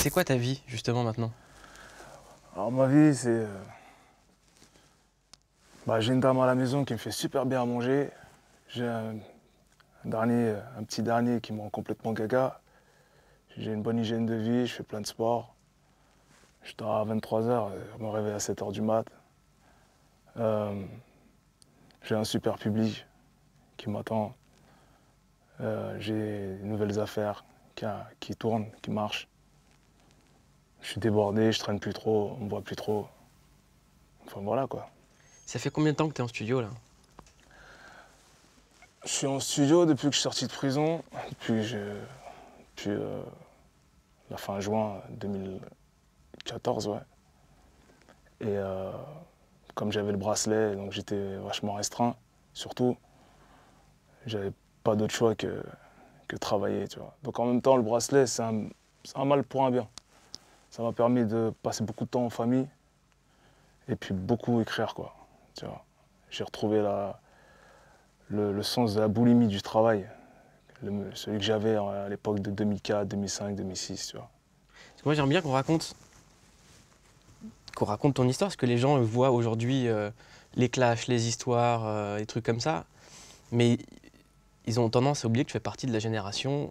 C'est quoi ta vie, justement, maintenant? Alors ma vie, c'est... j'ai une dame à la maison qui me fait super bien à manger. J'ai un petit dernier qui me rend complètement gaga. J'ai une bonne hygiène de vie, je fais plein de sport. Je dors à 23h, je me réveille à 7h du mat. J'ai un super public qui m'attend. J'ai de nouvelles affaires qui tournent, qui marchent. Je suis débordé, je traîne plus trop, on me voit plus trop. Enfin voilà quoi. Ça fait combien de temps que tu es en studio, là? Je suis en studio depuis que je suis sorti de prison, depuis la fin juin 2014, ouais. Et comme j'avais le bracelet, donc j'étais vachement restreint, surtout, j'avais pas d'autre choix que travailler, tu vois. Donc en même temps, le bracelet, c'est un mal pour un bien. Ça m'a permis de passer beaucoup de temps en famille et puis beaucoup écrire, quoi, tu vois. J'ai retrouvé le sens de la boulimie du travail, celui que j'avais à l'époque de 2004, 2005, 2006, tu vois. Parce que moi, j'aimerais bien qu'on raconte ton histoire, parce que les gens voient aujourd'hui les clashs, les histoires, les trucs comme ça, mais ils ont tendance à oublier que tu fais partie de la génération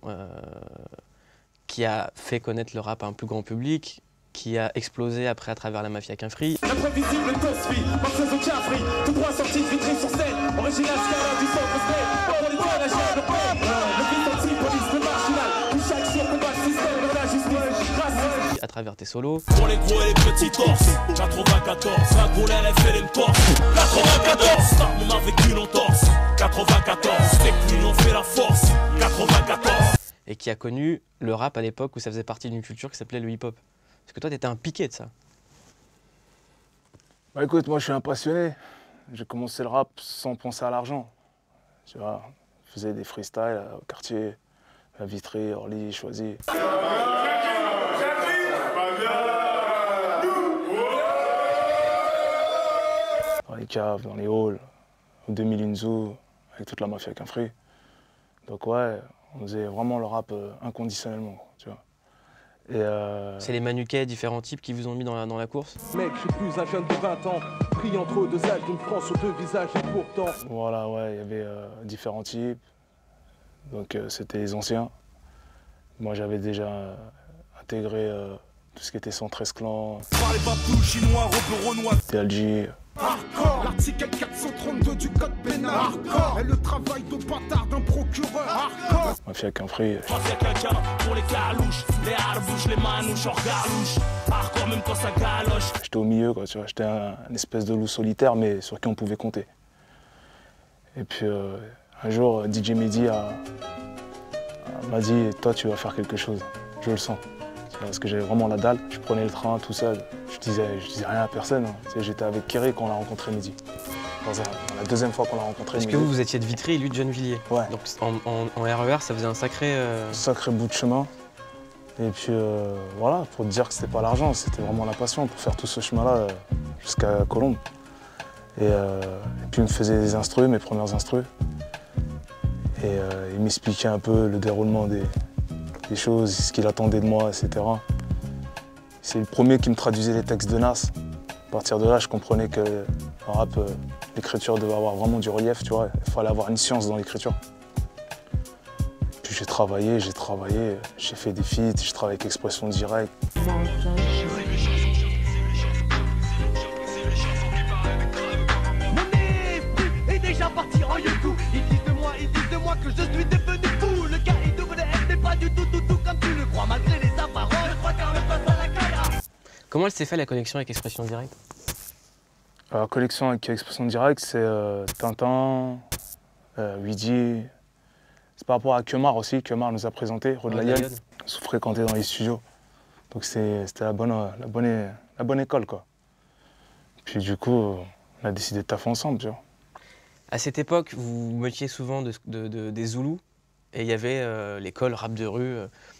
qui a fait connaître le rap à un plus grand public, qui a explosé après à travers la mafia qu'un free. L'imprévisible Tosfi, Marseille au Capri, tout droit sorti de Vitry sur scène, original scala du centre spray, pour les doigts la chair de paix, le vide anti-police, le marginal, tout chaque jour combat le système, de la justice, raciste. À travers tes solos. Pour les gros et les petits torses, 94, la goule elle fait les torses, 94, on a vécu l'entorse, 94, c'est que l'union fait la force, 94. Et qui a connu le rap à l'époque où ça faisait partie d'une culture qui s'appelait le hip-hop. Parce que toi, t'étais un piqué de ça. Bah écoute, moi je suis un passionné. J'ai commencé le rap sans penser à l'argent. Tu vois, je faisais des freestyles au quartier, à Vitry, Orly, Choisy. Dans les caves, dans les halls, au 2000 Inzo, avec toute la mafia qu'un free. Donc ouais, on faisait vraiment le rap inconditionnellement, tu vois. C'est les manuquets, différents types qui vous ont mis dans la course? Mec, je suis plus un jeune de 20 ans, pris entre deux âges d'une France aux deux visages et pourtant... Voilà, ouais, il y avait différents types. Donc c'était les anciens. Moi j'avais déjà intégré tout ce qui était 113 clans, Parlez pas plus chinois, rebeu renois. TLJ. Hardcore, l'article 432 du code pénal. Hardcore, et le travail de bâtard d'un procureur. Hardcore, Mafia qu'un free. pense à quelqu'un pour les calouches, les harbouches, les manouches, hors galouche. Hardcore, même quand ça galoche. J'étais au milieu, quoi, tu vois. J'étais un espèce de loup solitaire, mais sur qui on pouvait compter. Et puis un jour, DJ Mehdi m'a dit, toi tu vas faire quelque chose, je le sens. Parce que j'avais vraiment la dalle, je prenais le train tout seul, je disais rien à personne. Hein. Tu sais, j'étais avec Kerry quand on l'a rencontré Mehdi. La deuxième fois qu'on l'a rencontré. Parce que vous étiez de Vitry et lui de Gennevilliers. Ouais. Donc en RER, ça faisait un sacré... Sacré bout de chemin. Et puis voilà, pour te dire que c'était pas l'argent, c'était vraiment la passion pour faire tout ce chemin-là jusqu'à Colombes. Et puis il me faisait des instrus, mes premières instrus. Et il m'expliquait un peu le déroulement des choses, ce qu'il attendait de moi, etc. C'est le premier qui me traduisait les textes de Nas. À partir de là, je comprenais que en rap, l'écriture devait avoir vraiment du relief, tu vois. Il fallait avoir une science dans l'écriture. Puis j'ai travaillé, j'ai fait des feats, j'ai travaillé avec Expression Directe. Mon est déjà parti en YouTube. Ils disent de moi que je suis devenu fou. Le gars, il devrait être pas du tout comme tu le crois. Malgré les apparences, je crois qu'un le passe à la caille. Comment elle s'est fait la connexion avec Expression Directe? La collection avec Expression Directe, c'est Tintin, Widi. C'est par rapport à Kemar aussi. Kemar nous a présenté, Rod Lion, se fréquentait dans les studios. Donc c'était la bonne école, quoi. Puis du coup, on a décidé de taffer ensemble, tu vois. À cette époque, vous mettiez souvent des Zoulous, et il y avait l'école rap de rue,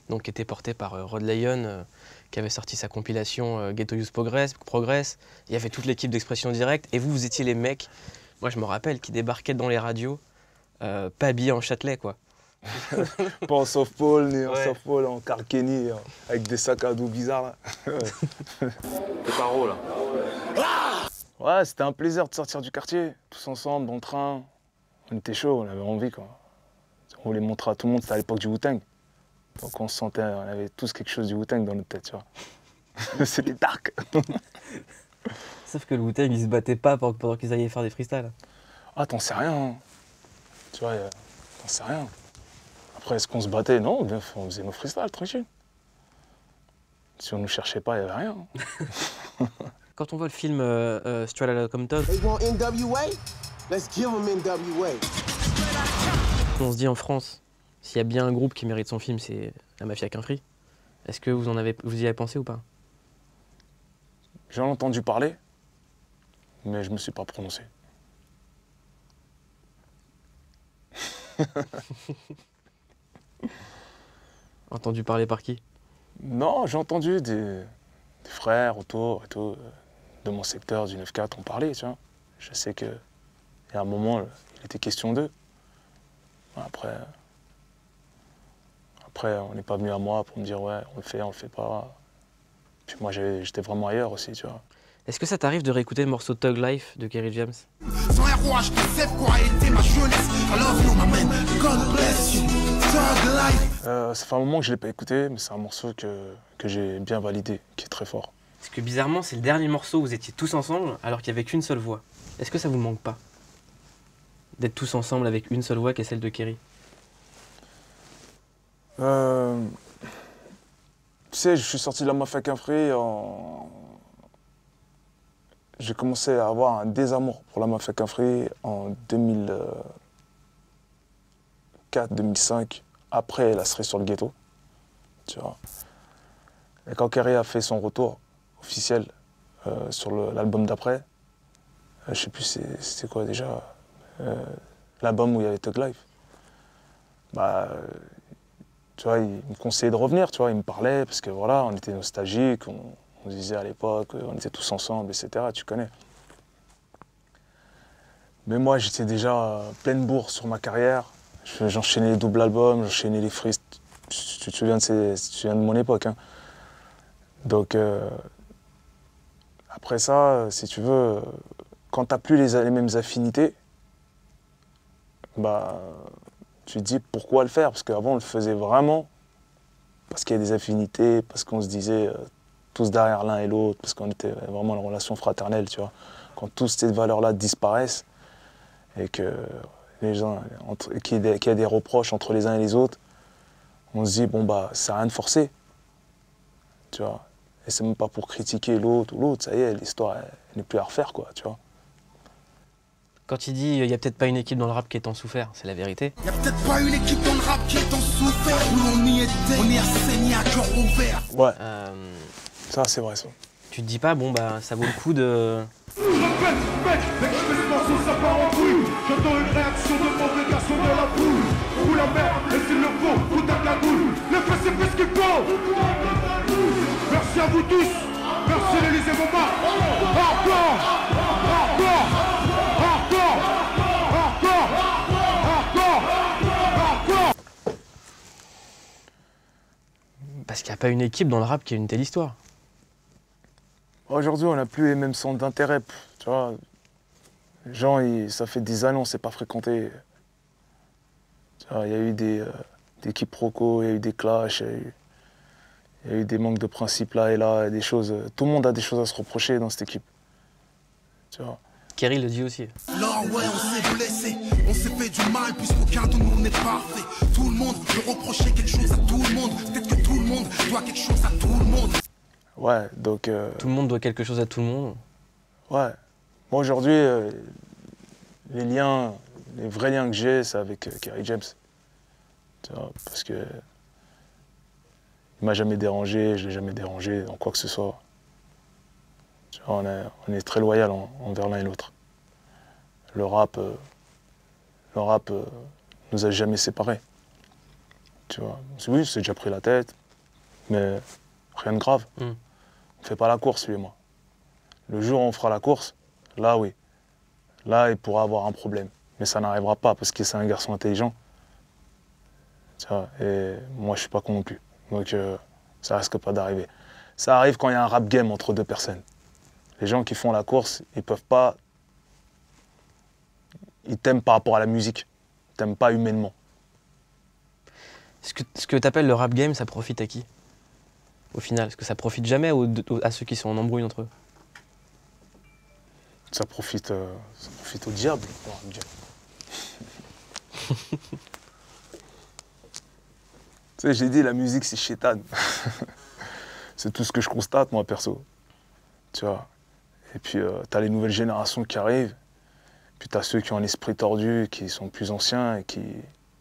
donc, qui était portée par Rod Lion, qui avait sorti sa compilation Ghetto Youth Progress. Il y avait toute l'équipe d'Expression Directe, et vous étiez les mecs, moi je me rappelle, qui débarquaient dans les radios, pas habillés en Châtelet, quoi. Pas en softball, ni en Ouais. softball, en Carl-Kenny, avec des sacs à dos bizarres. Là. Les tarots, là. Ouais, c'était un plaisir de sortir du quartier, tous ensemble, dans le train. On était chaud, on avait envie, quoi. On voulait montrer à tout le monde, c'était à l'époque du Wu-Tang. Donc on se sentait, on avait tous quelque chose du Wu-Tang dans notre tête, tu vois. C'était dark. Sauf que le Wu-Tang, ils se battaient pas pendant qu'ils allaient faire des freestyles. Ah, t'en sais rien. Hein. Tu vois, t'en sais rien. Après, est-ce qu'on se battait? Non, bien, on faisait nos freestyles, tranquille. Si on nous cherchait pas, il n'y avait rien. Quand on voit le film Straight Outta Compton, They want NWA? Let's give them NWA. on se dit en France, s'il y a bien un groupe qui mérite son film, c'est La Mafia qu'un Free. Est-ce que vous y avez pensé ou pas? J'en ai entendu parler, mais je me suis pas prononcé. Entendu parler par qui? Non, j'ai entendu des frères autour et tout, de mon secteur du 9-4 en parler, tu vois. Je sais qu'il y a un moment, il était question d'eux. Après, on n'est pas venu à moi pour me dire ouais, on le fait pas. Puis moi, j'étais vraiment ailleurs aussi, tu vois. Est-ce que ça t'arrive de réécouter le morceau Thug Life de Kerry James? Sans ROH, je sais quoi a été ma jeunesse. I love you, my man. God bless you. Thug life. Ça fait un moment que je ne l'ai pas écouté, mais c'est un morceau que j'ai bien validé, qui est très fort. Parce que bizarrement, c'est le dernier morceau où vous étiez tous ensemble alors qu'il n'y avait qu'une seule voix. Est-ce que ça vous manque pas d'être tous ensemble avec une seule voix qui est celle de Kerry? Tu sais, je suis sorti de la Mafia qu'un Free J'ai commencé à avoir un désamour pour la Mafia qu'un Free en 2004-2005, après la cerise sur le ghetto. Tu vois. Et quand Kerry a fait son retour officiel sur l'album d'après, je sais plus c'était quoi déjà, l'album où il y avait Thug Life. Tu vois, il me conseillait de revenir, tu vois, il me parlait, parce que voilà, on était nostalgiques, on disait à l'époque, on était tous ensemble, etc., tu connais. Mais moi, j'étais déjà pleine bourre sur ma carrière, j'enchaînais les doubles albums, j'enchaînais les freestyles, tu te souviens de mon époque, hein. Donc, après ça, si tu veux, quand t'as plus les mêmes affinités, tu te dis pourquoi le faire, parce qu'avant on le faisait vraiment parce qu'il y a des affinités, parce qu'on se disait tous derrière l'un et l'autre, parce qu'on était vraiment en relation fraternelle, tu vois. Quand toutes ces valeurs-là disparaissent et que les gens, qu'il y a des reproches entre les uns et les autres, on se dit ça sert à rien de forcer, tu vois. Et c'est même pas pour critiquer l'autre ou l'autre, ça y est, l'histoire elle n'est plus à refaire, quoi, tu vois. Quand il dit il y a peut-être pas une équipe dans le rap qui est en souffert, c'est la vérité. Y'a peut-être pas une équipe dans le rap qui est en souffert. Où on y était, on y a saigné à cœur ouvert. Ouais, ça c'est vrai ça. Tu te dis pas, ça vaut le coup de... Mec, ce morceau ça part en couille. J'entends une réaction de mauvais garçon dans la poule. Ou la merde, et s'il le faut, vous ta cagoule. Le fait c'est plus ce qu'il faut. Merci à vous tous. Merci l'Élysée Montmartre. Hardcore, hardcore, hardcore, hardcore, hardcore, hardcore. Parce qu'il n'y a pas une équipe dans le rap qui a une telle histoire. Aujourd'hui, on n'a plus les mêmes centres d'intérêt, tu vois. Les gens, ça fait des années, on ne s'est pas fréquenté. Tu vois, il y a eu des quiproquos, il y a eu des clashs, il y a eu des manques de principes là et là, des choses. Tout le monde a des choses à se reprocher dans cette équipe. Tu vois. Kerry le dit aussi. Alors ouais, on s'est blessé, on s'est fait du mal puisqu'aucun de nous n'est parfait. Tout le monde peut reprocher quelque chose à tout le monde. Peut-être que tout le monde doit quelque chose à tout le monde. Ouais, donc... Tout le monde doit quelque chose à tout le monde. Ouais. Moi, aujourd'hui, les vrais liens que j'ai, c'est avec Kerry James. Tu vois, parce que... Il m'a jamais dérangé, je l'ai jamais dérangé dans quoi que ce soit. Tu vois, on est très loyal envers l'un et l'autre. Le rap nous a jamais séparés. Tu vois. Oui, c'est déjà pris la tête, mais rien de grave. On fait pas la course, lui et moi. Le jour où on fera la course, là oui. Là, il pourra avoir un problème. Mais ça n'arrivera pas parce que c'est un garçon intelligent. Tu vois, et moi, je suis pas con non plus. Donc, ça risque pas d'arriver. Ça arrive quand il y a un rap game entre deux personnes. Les gens qui font la course, ils peuvent pas... Ils t'aiment par rapport à la musique. Ils t'aiment pas humainement. Ce que tu appelles le rap game, ça profite à qui? Au final, est-ce que ça profite jamais à ceux qui sont en embrouille entre eux? Ça profite au diable, le rap game. Tu sais, j'ai dit, la musique, c'est chétane. C'est tout ce que je constate, moi, perso. Tu vois. Et puis, t'as les nouvelles générations qui arrivent. Puis t'as ceux qui ont un esprit tordu, qui sont plus anciens et qui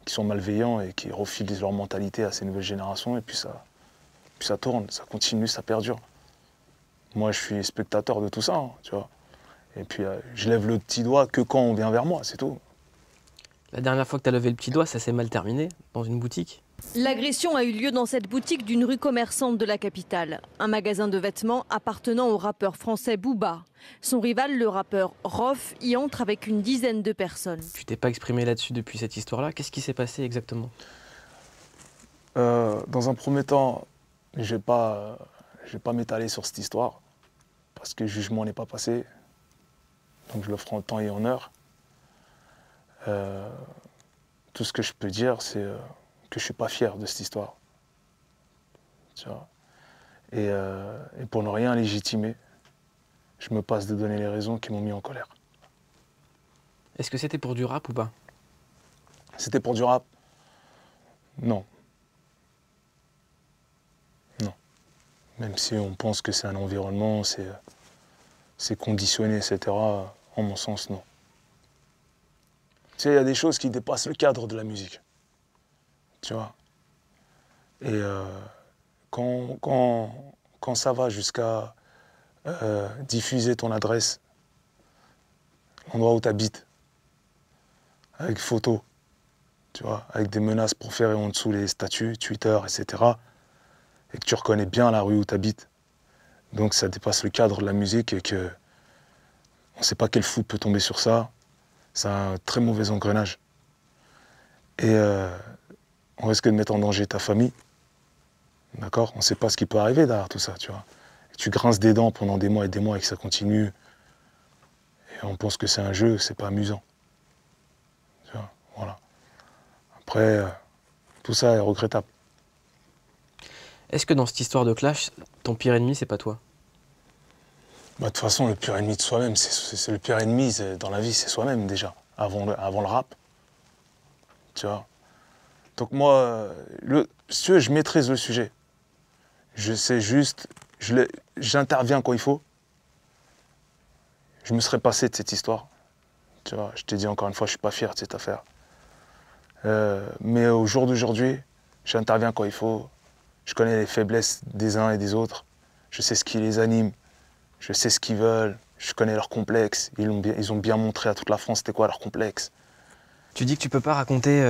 sont malveillants et qui refilent leur mentalité à ces nouvelles générations. Et puis ça tourne, ça continue, ça perdure. Moi, je suis spectateur de tout ça, hein, tu vois. Et puis, je lève le petit doigt que quand on vient vers moi, c'est tout. La dernière fois que tu as levé le petit doigt, ça s'est mal terminé dans une boutique. L'agression a eu lieu dans cette boutique d'une rue commerçante de la capitale. Un magasin de vêtements appartenant au rappeur français Booba. Son rival, le rappeur Rof, y entre avec une dizaine de personnes. Tu t'es pas exprimé là-dessus depuis cette histoire-là. Qu'est-ce qui s'est passé exactement? Dans un premier temps, je vais pas m'étaler sur cette histoire. Parce que le jugement n'est pas passé. Donc je le ferai en temps et en heure. Tout ce que je peux dire, c'est que je suis pas fier de cette histoire. Tu vois. Et pour ne rien légitimer, je me passe de donner les raisons qui m'ont mis en colère. Est-ce que c'était pour du rap ou pas? C'était pour du rap? Non. Non. Même si on pense que c'est un environnement, c'est conditionné, etc., en mon sens, non. Tu sais, il y a des choses qui dépassent le cadre de la musique. Tu vois. Et quand ça va jusqu'à diffuser ton adresse, l'endroit où tu habites, avec photo, tu vois, avec des menaces proférées en dessous les statuts, Twitter, etc., et que tu reconnais bien la rue où tu habites, donc ça dépasse le cadre de la musique et que on ne sait pas quel fou peut tomber sur ça. C'est un très mauvais engrenage. Et on risque de mettre en danger ta famille. D'accord? On ne sait pas ce qui peut arriver derrière tout ça, tu vois. Et tu grinces des dents pendant des mois et que ça continue. Et on pense que c'est un jeu, c'est pas amusant. Tu vois, voilà. Après, tout ça est regrettable. Est-ce que dans cette histoire de clash, ton pire ennemi, c'est pas toi? Bah, de toute façon, le pire ennemi de soi-même, c'est le pire ennemi dans la vie, c'est soi-même déjà, avant le rap. Tu vois. Donc moi, si tu veux, je maîtrise le sujet. Je sais juste, j'interviens quand il faut. Je me serais passé de cette histoire. Tu vois, je t'ai dit encore une fois, je suis pas fier de cette affaire. Mais au jour d'aujourd'hui, j'interviens quand il faut. Je connais les faiblesses des uns et des autres. Je sais ce qui les anime. Je sais ce qu'ils veulent. Je connais leurs complexes. Ils ont bien montré à toute la France c'était quoi leur complexe. Tu dis que tu peux pas raconter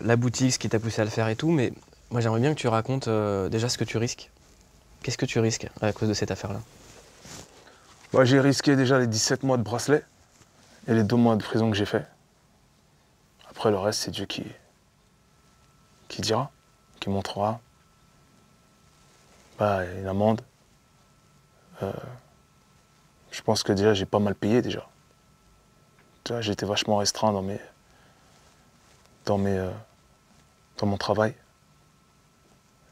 la boutique, ce qui t'a poussé à le faire et tout, mais moi j'aimerais bien que tu racontes déjà ce que tu risques. Qu'est-ce que tu risques à cause de cette affaire-là? Bah, j'ai risqué déjà les 17 mois de bracelet et les 2 mois de prison que j'ai fait. Après le reste, c'est Dieu qui dira, qui montrera. Bah, une amende. Je pense que déjà j'ai pas mal payé déjà. Tu vois, j'ai été vachement restreint dans mon travail.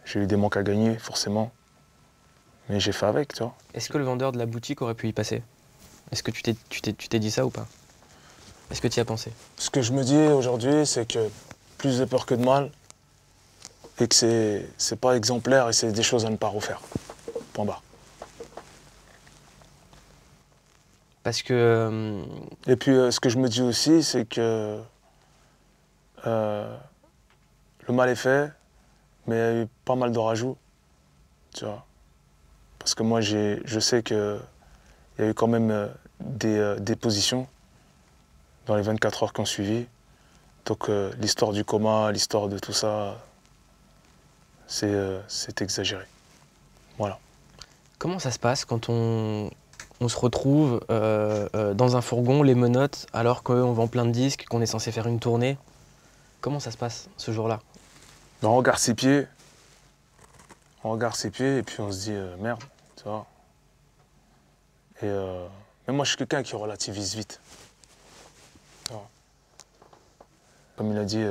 J'ai eu des manques à gagner, forcément. Mais j'ai fait avec, tu vois. Est-ce que le vendeur de la boutique aurait pu y passer? Est-ce que tu t'es dit ça ou pas? Est-ce que tu y as pensé? Ce que je me dis aujourd'hui, c'est que plus de peur que de mal, et que c'est pas exemplaire et c'est des choses à ne pas refaire. Point barre. Parce que... Et puis ce que je me dis aussi, c'est que le mal est fait, mais il y a eu pas mal de rajouts, tu vois. Parce que moi, je sais qu'il y a eu quand même des dépositions dans les 24 heures qui ont suivi. Donc l'histoire du coma, l'histoire de tout ça, c'est exagéré. Voilà. Comment ça se passe quand on se retrouve dans un fourgon, les menottes, alors qu'on vend plein de disques, qu'on est censé faire une tournée? Comment ça se passe ce jour-là? On regarde ses pieds. On regarde ses pieds et puis on se dit merde, tu vois. Et mais moi je suis quelqu'un qui relativise vite. Tu vois. Comme il a dit,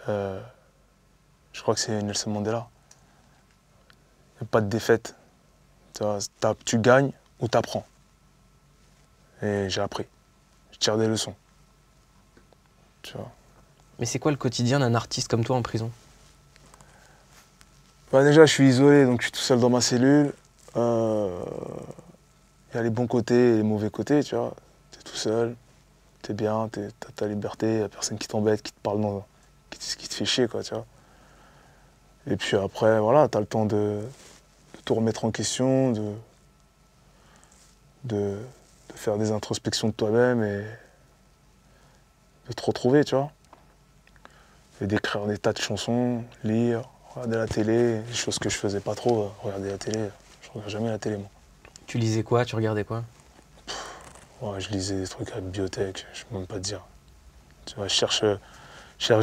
je crois que c'est Nelson Mandela. Il n'y a pas de défaite. Tu vois, tu gagnes ou tu apprends. Et j'ai appris. Je tire des leçons. Tu vois. Mais c'est quoi le quotidien d'un artiste comme toi en prison? Bah déjà, je suis isolé, donc je suis tout seul dans ma cellule. Il y a les bons côtés et les mauvais côtés, tu vois. Tu es tout seul, tu es bien, tu as ta liberté, il n'y a personne qui t'embête, qui te parle, qui te fait chier, quoi, tu vois. Et puis après, voilà, tu as le temps de tout remettre en question, de faire des introspections de toi-même et de te retrouver, tu vois. Et d'écrire des tas de chansons, lire, regarder la télé, des choses que je faisais pas trop, regarder la télé. Je regarde jamais la télé, moi. Tu lisais quoi? Tu regardais quoi? Ouais, je lisais des trucs à la bibliothèque, je peux même pas te dire. Tu vois, je cherche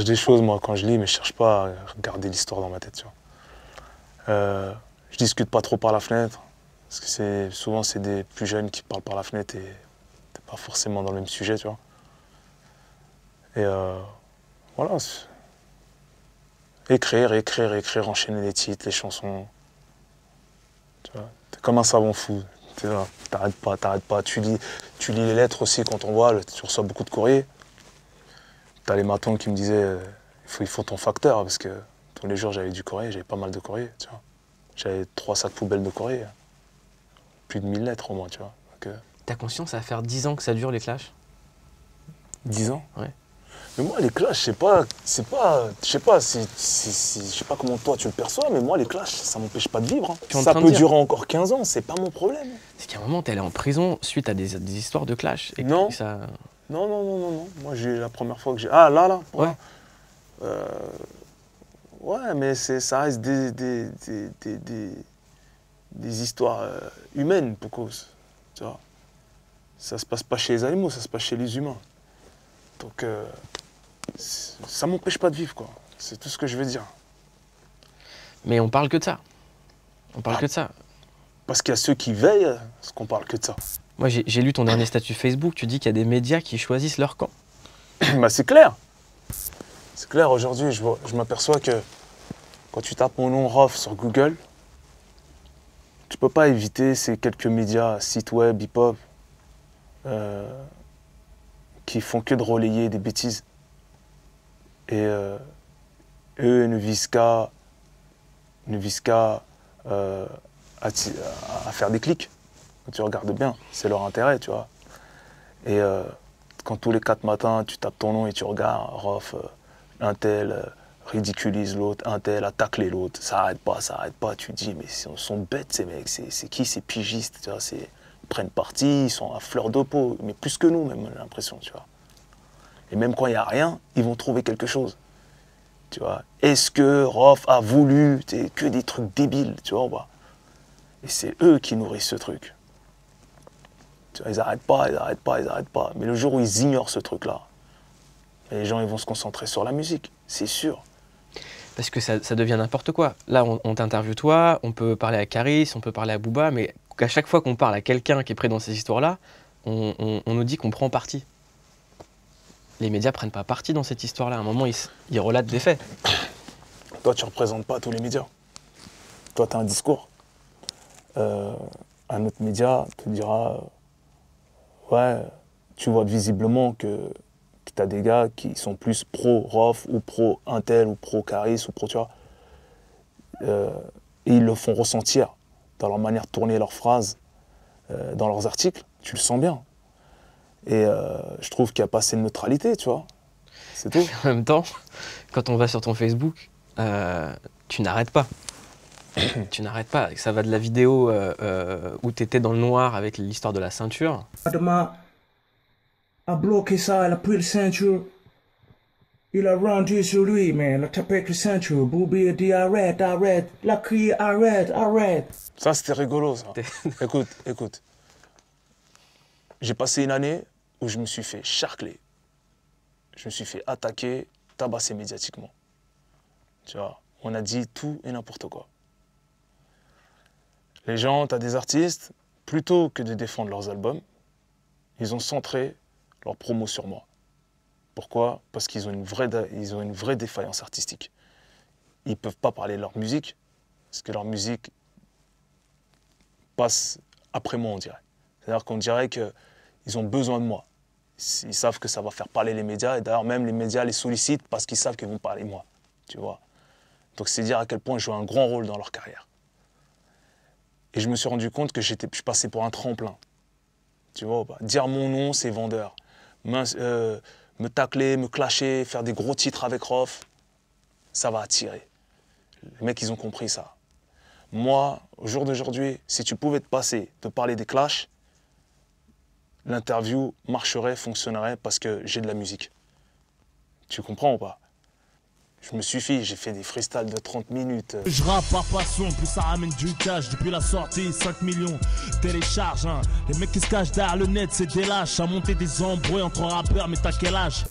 des choses, moi, quand je lis, mais je cherche pas à regarder l'histoire dans ma tête, tu vois. Je discute pas trop par la fenêtre, parce que souvent, c'est des plus jeunes qui parlent par la fenêtre et t'es pas forcément dans le même sujet, tu vois. Et voilà. Écrire, enchaîner les titres, les chansons. Tu vois, t'es comme un savant fou. T'es là, t'arrêtes pas. Tu lis les lettres aussi quand on voit, tu reçois beaucoup de courriers. T'as les matons qui me disaient il faut ton facteur, parce que tous les jours j'avais du courrier, j'avais pas mal de courrier, tu vois. J'avais 3 sacs poubelles de courrier. Plus de 1000 lettres au moins, tu vois. T'as conscience, ça va faire 10 ans que ça dure les clashs? 10 ans? Ouais. Mais moi, les clashs, je sais pas comment toi tu le perçois, mais moi, les clashs, ça m'empêche pas de vivre. Hein. Ça peut durer encore 15 ans, c'est pas mon problème. C'est qu'à un moment, t'es allé en prison suite à des histoires de clash. Et non. Ça... Non. Moi, la première fois que j'ai... Ah, là. Ouais. Ouais, mais ça reste des histoires humaines, pour cause. Tu vois. Ça se passe pas chez les animaux, ça se passe chez les humains. Donc, ça m'empêche pas de vivre, quoi. C'est tout ce que je veux dire. Mais on parle que de ça. On parle que de ça. Parce qu'il y a ceux qui veillent à ce qu'on parle que de ça. Moi, j'ai lu ton dernier statut Facebook, tu dis qu'il y a des médias qui choisissent leur camp. Bah, c'est clair. C'est clair, aujourd'hui, je m'aperçois que quand tu tapes mon nom Rof sur Google, tu peux pas éviter ces quelques médias, sites web, hip-hop, qui font que de relayer des bêtises. Et eux ne visent qu'à faire des clics. Quand tu regardes bien, c'est leur intérêt, tu vois. Et quand tous les 4 matins, tu tapes ton nom et tu regardes, Rof, un tel ridiculise l'autre, un tel attaque l'autre, ça arrête pas. Tu te dis, mais ils sont bêtes ces mecs, c'est qui ces pigistes, tu vois, ils prennent parti, ils sont à fleur de peau, mais plus que nous même, j'ai l'impression, tu vois. Et même quand il n'y a rien, ils vont trouver quelque chose. Tu vois. Est-ce que Rof a voulu, que des trucs débiles, tu vois, bah. Et c'est eux qui nourrissent ce truc. Tu vois, ils n'arrêtent pas. Mais le jour où ils ignorent ce truc-là, les gens ils vont se concentrer sur la musique, c'est sûr. Parce que ça devient n'importe quoi. Là, on t'interviewe toi, on peut parler à Caris, on peut parler à Booba, mais à chaque fois qu'on parle à quelqu'un qui est pris dans ces histoires-là, on nous dit qu'on prend parti. Les médias prennent pas parti dans cette histoire-là. À un moment, ils relatent des faits. Toi, tu représentes pas tous les médias. Toi, tu as un discours. Un autre média te dira ouais, tu vois visiblement que tu as des gars qui sont plus pro-Rof ou pro-Intel ou pro-Caris ou pro, tu vois. Et ils le font ressentir dans leur manière de tourner leurs phrases, dans leurs articles. Tu le sens bien. Et je trouve qu'il n'y a pas assez de neutralité, tu vois. C'est tout. En même temps, quand on va sur ton Facebook, tu n'arrêtes pas. Tu n'arrêtes pas. Ça va de la vidéo où tu étais dans le noir avec l'histoire de la ceinture. Adama a bloqué ça, il a pris la ceinture. Il a rendu sur lui, mais il a tapé avec la ceinture. Booby a dit arrête. Il a crié arrête. Ça, c'était rigolo, ça. Écoute. J'ai passé une année où je me suis fait charcler. Je me suis fait attaquer tabassé médiatiquement. Tu vois, on a dit tout et n'importe quoi. Les gens, tu as des artistes, plutôt que de défendre leurs albums, ils ont centré leur promo sur moi. Pourquoi? Parce qu'ils ont une vraie défaillance artistique. Ils ne peuvent pas parler de leur musique, parce que leur musique passe après moi, on dirait. C'est-à-dire qu'on dirait qu'ils ont besoin de moi. Ils savent que ça va faire parler les médias, et d'ailleurs même les médias les sollicitent parce qu'ils savent qu'ils vont parler de moi, tu vois. Donc c'est dire à quel point je joue un grand rôle dans leur carrière. Et je me suis rendu compte que je passais pour un tremplin. Tu vois, bah, dire mon nom, c'est vendeur. Me tacler, me clasher, faire des gros titres avec Rof, ça va attirer. Les mecs, ils ont compris ça. Moi, au jour d'aujourd'hui, si tu pouvais te passer de parler des clashs, l'interview marcherait, fonctionnerait parce que j'ai de la musique. Tu comprends ou pas? Je me suffis, j'ai fait des freestyles de 30 minutes. Je rappe par passion, plus ça ramène du cash. Depuis la sortie, 5 millions télécharges. Hein. Les mecs qui se cachent derrière le net, c'est des lâches. À monter des embrouilles entre rappeurs, mais t'as quel âge?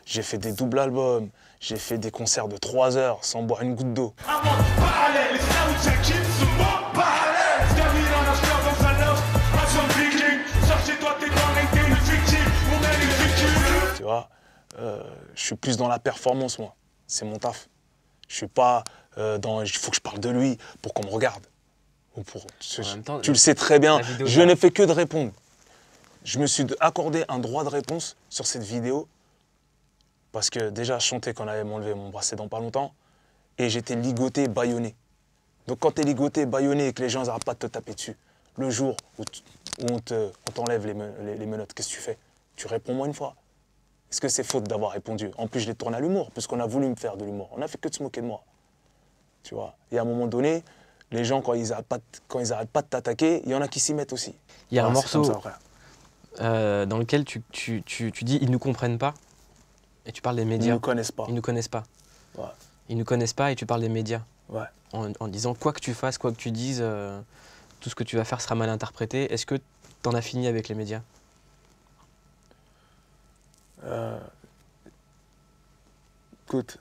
J'ai fait des doubles albums, j'ai fait des concerts de 3 heures sans boire une goutte d'eau. Tu vois, je suis plus dans la performance, moi. C'est mon taf. Je suis pas dans il faut que je parle de lui pour qu'on me regarde. Ou pour, tu le sais très bien, je ne fais que de répondre. Je me suis accordé un droit de réponse sur cette vidéo parce que déjà, je chantais qu'on allait m'enlever mon bracelet dans pas longtemps et j'étais ligoté, bâillonné. Donc quand tu es ligoté, bâillonné et que les gens n'arrêtent pas de te taper dessus, le jour où on t'enlève les menottes, qu'est-ce que tu fais? Tu réponds moi une fois. Est-ce que c'est faute d'avoir répondu? En plus, je l'ai tourné à l'humour, puisqu'on a voulu me faire de l'humour. On n'a fait que de se moquer de moi. Tu vois. Et à un moment donné, les gens, quand ils n'arrêtent pas de t'attaquer, il y en a qui s'y mettent aussi. Il y a un morceau dans lequel tu dis « ils ne nous comprennent pas » et tu parles des médias. Ils ne nous connaissent pas. Ils ne nous connaissent pas. Ouais. Ils ne nous connaissent pas et tu parles des médias. Ouais. En disant quoi que tu fasses, quoi que tu dises, tout ce que tu vas faire sera mal interprété. Est-ce que tu en as fini avec les médias? Écoute,